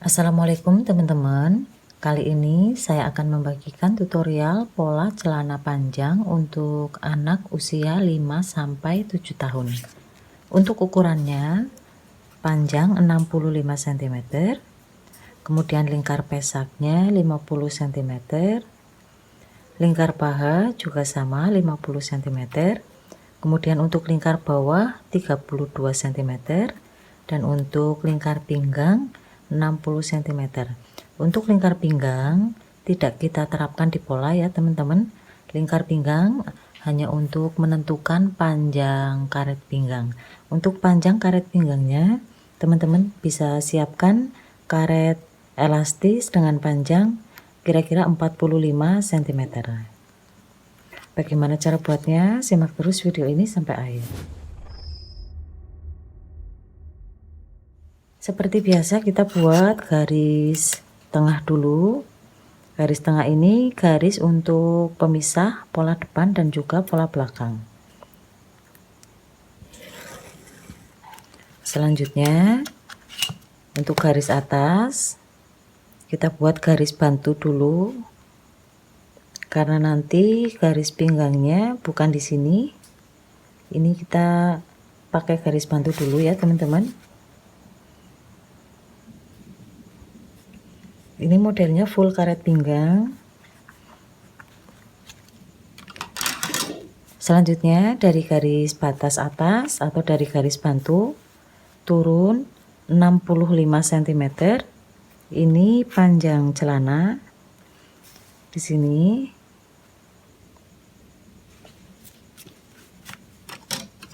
Assalamualaikum teman-teman. Kali ini saya akan membagikan tutorial pola celana panjang untuk anak usia 5-7 tahun. Untuk ukurannya panjang 65 cm, kemudian lingkar pesaknya 50 cm, lingkar paha juga sama 50 cm, kemudian untuk lingkar bawah 32 cm, dan untuk lingkar pinggang 60 cm. Untuk lingkar pinggang tidak kita terapkan di pola ya teman-teman. Lingkar pinggang hanya untuk menentukan panjang karet pinggang. Untuk panjang karet pinggangnya teman-teman bisa siapkan karet elastis dengan panjang kira-kira 45 cm. Bagaimana cara buatnya? Simak terus video ini sampai akhir. Seperti biasa kita buat garis tengah dulu. Garis tengah ini garis untuk pemisah pola depan dan juga pola belakang. Selanjutnya untuk garis atas kita buat garis bantu dulu, karena nanti garis pinggangnya bukan di sini. Ini kita pakai garis bantu dulu ya teman-teman. Ini modelnya full karet pinggang. Selanjutnya dari garis batas atas atau dari garis bantu turun 65 cm. Ini panjang celana. Di sini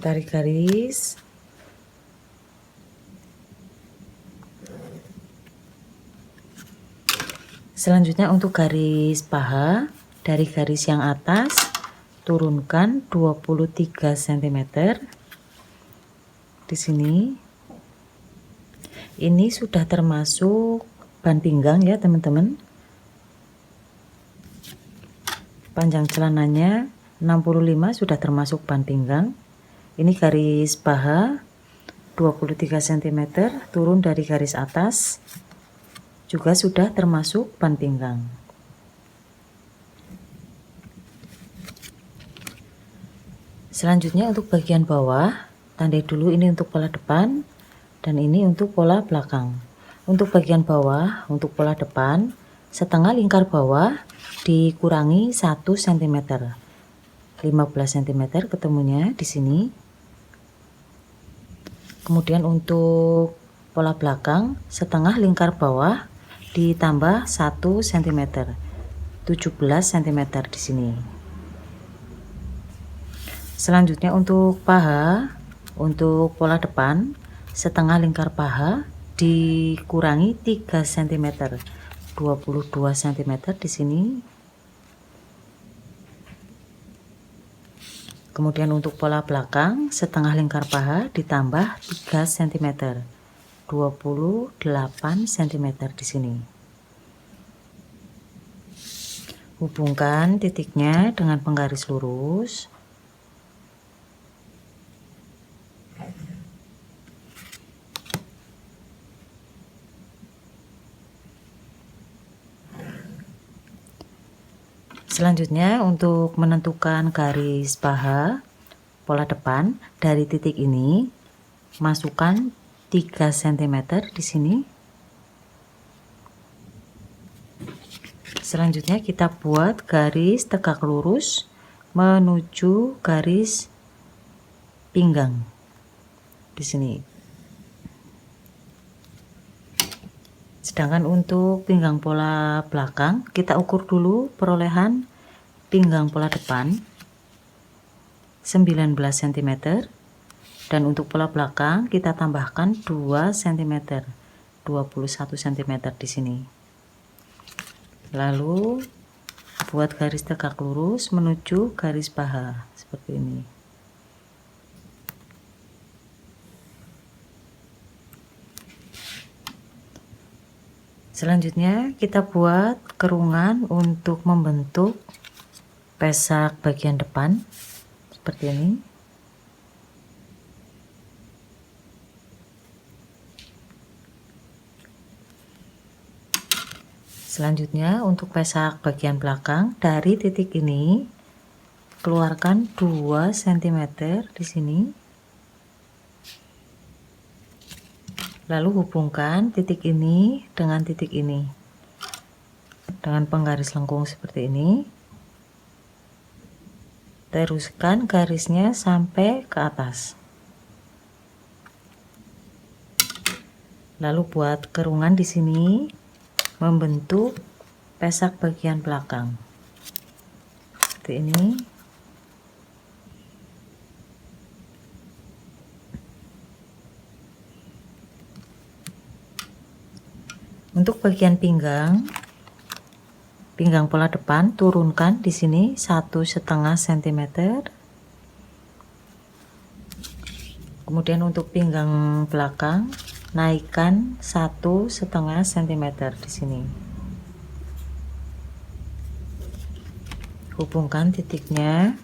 tarik garis. Selanjutnya untuk garis paha, dari garis yang atas turunkan 23 cm. Di sini ini sudah termasuk ban pinggang ya teman-teman. Panjang celananya 65 sudah termasuk ban pinggang. Ini garis paha 23 cm turun dari garis atas juga sudah termasuk ban pinggang. Selanjutnya untuk bagian bawah, tandai dulu ini untuk pola depan dan ini untuk pola belakang. Untuk bagian bawah, untuk pola depan, setengah lingkar bawah dikurangi 1 cm. 15 cm ketemunya di sini. Kemudian untuk pola belakang, setengah lingkar bawah ditambah 1 cm, 17 cm di sini. Selanjutnya untuk paha, untuk pola depan, setengah lingkar paha dikurangi 3 cm, 22 cm di sini. Kemudian untuk pola belakang, setengah lingkar paha ditambah 3 cm, 28 cm di sini. Hubungkan titiknya dengan penggaris lurus. Selanjutnya untuk menentukan garis paha pola depan, dari titik ini masukkan 3 cm di sini. Selanjutnya kita buat garis tegak lurus menuju garis pinggang di sini. Sedangkan untuk pinggang pola belakang kita ukur dulu perolehan pinggang pola depan 19 cm dan untuk pola belakang kita tambahkan 2 cm, 21 cm di sini. Lalu buat garis tegak lurus menuju garis paha seperti ini. Selanjutnya kita buat kerungan untuk membentuk pesak bagian depan seperti ini. Selanjutnya untuk pesak bagian belakang, dari titik ini keluarkan 2 cm di sini. Lalu hubungkan titik ini dengan titik ini dengan penggaris lengkung seperti ini. Teruskan garisnya sampai ke atas. Lalu buat kerungan di sini membentuk pesak bagian belakang. Seperti ini. Untuk bagian pinggang pola depan turunkan di sini 1,5 cm. Kemudian untuk pinggang belakang naikkan 1,5 cm di sini. Hubungkan titiknya.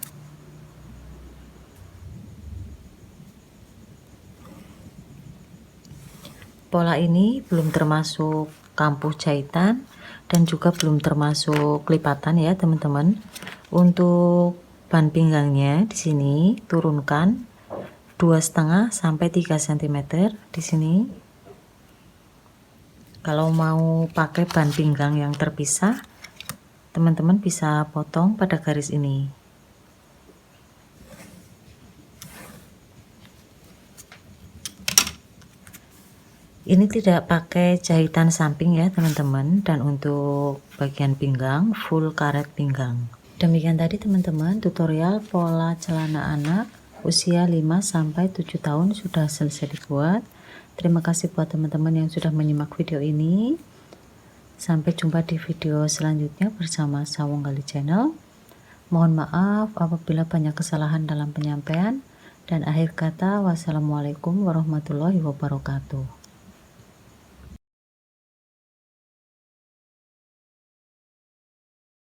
Pola ini belum termasuk kampuh jahitan dan juga belum termasuk lipatan ya teman-teman. Untuk ban pinggangnya di sini turunkan 2,5 sampai 3 cm di sini. Kalau mau pakai ban pinggang yang terpisah, teman-teman bisa potong pada garis ini. Ini tidak pakai jahitan samping ya teman-teman, dan untuk bagian pinggang full karet pinggang. Demikian tadi teman-teman tutorial pola celana anak usia 5-7 tahun sudah selesai dibuat. Terima kasih buat teman-teman yang sudah menyimak video ini. Sampai jumpa di video selanjutnya bersama Sawung Gali Channel. Mohon maaf apabila banyak kesalahan dalam penyampaian, dan akhir kata wassalamualaikum warahmatullahi wabarakatuh.